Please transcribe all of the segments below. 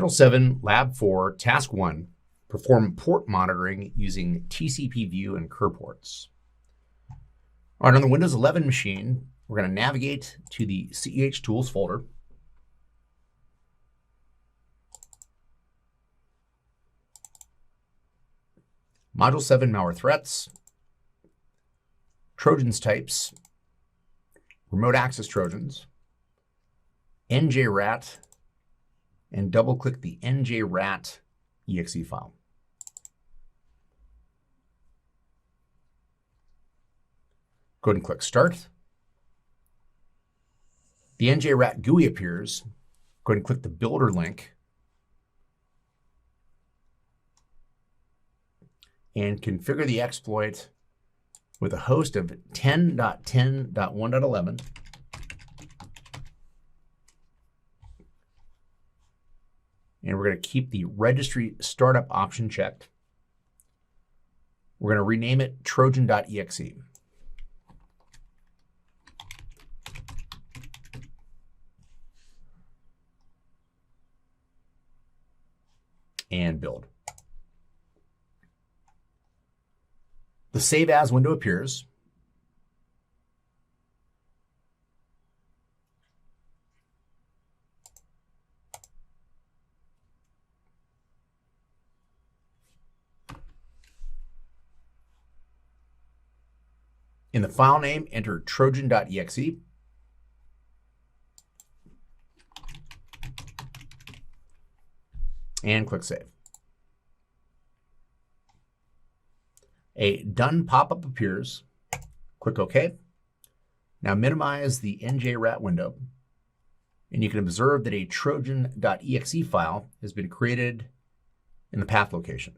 Module 7, Lab 4, Task 1, perform port monitoring using TCP view and cur ports. All right, on the Windows 11 machine, we're going to navigate to the CEH Tools folder. Module 7, Malware Threats, Trojans Types, Remote Access Trojans, NJRAT, and double-click the NJRAT exe file. Go ahead and click Start. The NJRAT GUI appears. Go ahead and click the Builder link and configure the exploit with a host of 10.10.1.11 and we're going to keep the registry startup option checked. We're going to rename it Trojan.exe. And build. The Save As window appears. In the file name, enter Trojan.exe. And click Save. A Done pop-up appears. Click OK. Now minimize the NJRAT window, and you can observe that a Trojan.exe file has been created in the path location.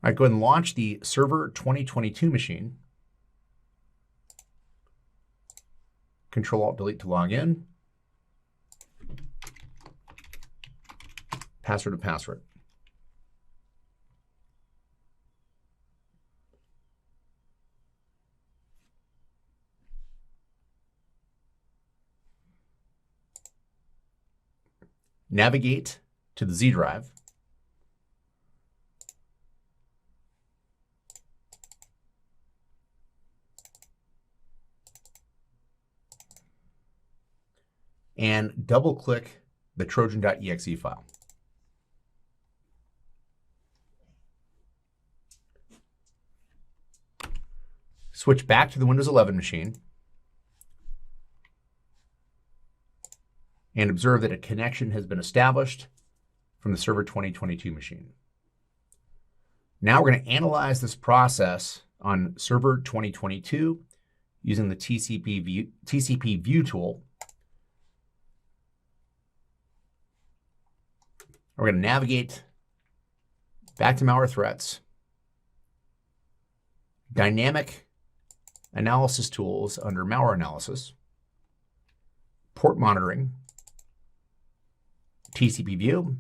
All right, go ahead and launch the Server 2022 machine. Control-Alt-Delete to log in. Password to password. Navigate to the Z drive. And double-click the Trojan.exe file. Switch back to the Windows 11 machine and observe that a connection has been established from the Server 2022 machine. Now we're going to analyze this process on Server 2022 using the TCP view tool. We're going to navigate back to Malware Threats, Dynamic Analysis Tools under Malware Analysis, Port Monitoring, TCP view,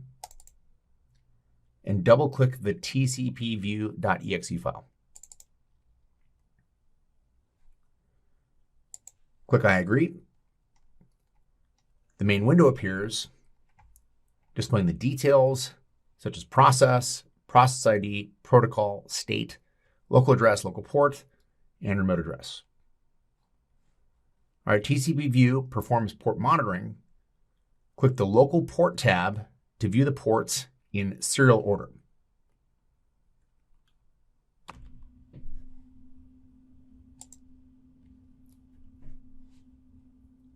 and double-click the tcpview.exe file. Click I agree. The main window appears, displaying the details such as process, process ID, protocol, state, local address, local port, and remote address. All right, TCP view performs port monitoring. Click the local port tab to view the ports in serial order.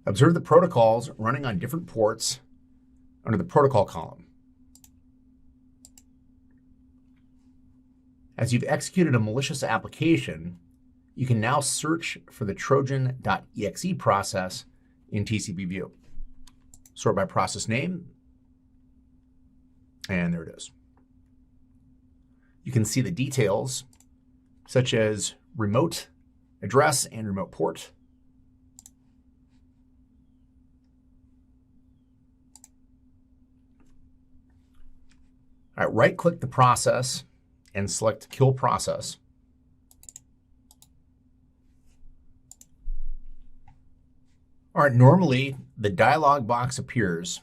Observe the protocols running on different ports under the protocol column. As you've executed a malicious application, you can now search for the Trojan.exe process in TCP view. Sort by process name, and there it is. You can see the details such as remote address and remote port. All right, right-click the process and select Kill Process. All right, normally the dialog box appears,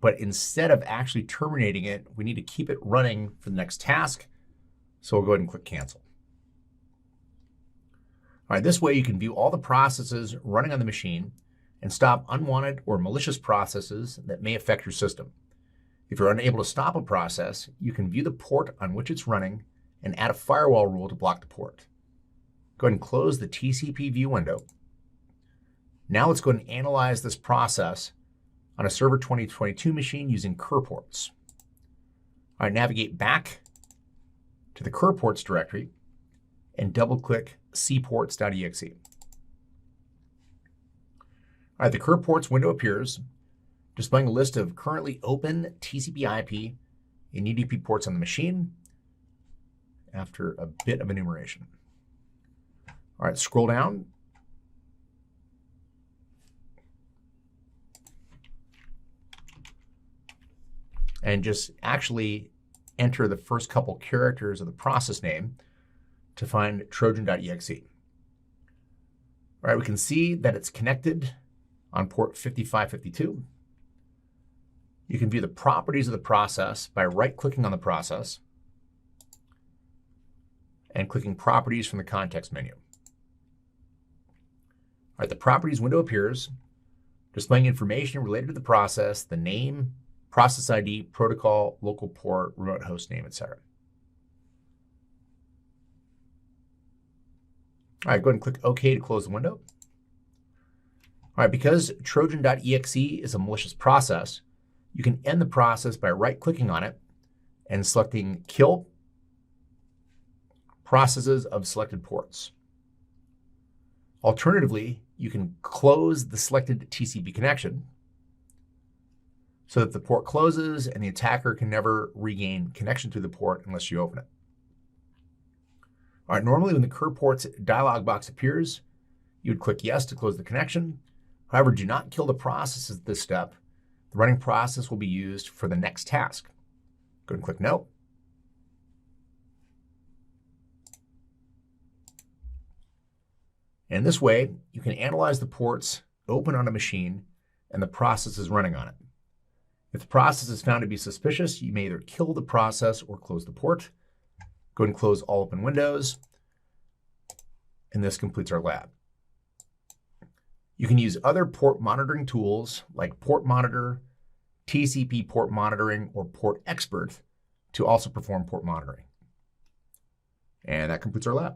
but instead of actually terminating it, we need to keep it running for the next task. So we'll go ahead and click cancel. All right, this way you can view all the processes running on the machine and stop unwanted or malicious processes that may affect your system. If you're unable to stop a process, you can view the port on which it's running and add a firewall rule to block the port. Go ahead and close the TCP view window. Now let's go ahead and analyze this process on a Server 2022 machine using cur ports. All right, navigate back to the cur ports directory and double-click cports.exe. All right, the cur ports window appears, displaying a list of currently open TCP/IP and UDP ports on the machine after a bit of enumeration. All right, scroll down. And just actually enter the first couple characters of the process name to find trojan.exe. All right, we can see that it's connected on port 5552. You can view the properties of the process by right-clicking on the process and clicking Properties from the context menu. All right, the Properties window appears, displaying information related to the process, the name, process ID, protocol, local port, remote host name, etc. All right, go ahead and click OK to close the window. All right, because trojan.exe is a malicious process, you can end the process by right-clicking on it and selecting Kill Processes of Selected Ports. Alternatively, you can close the selected TCP connection so that the port closes and the attacker can never regain connection to the port unless you open it. All right, normally when the cur ports dialog box appears, you would click yes to close the connection. However, do not kill the process at this step. The running process will be used for the next task. Go ahead and click no. And this way, you can analyze the ports open on a machine and the process is running on it. If the process is found to be suspicious, you may either kill the process or close the port. Go ahead and close all open windows. And this completes our lab. You can use other port monitoring tools like Port Monitor, TCP port monitoring, or Port Expert to also perform port monitoring. And that completes our lab.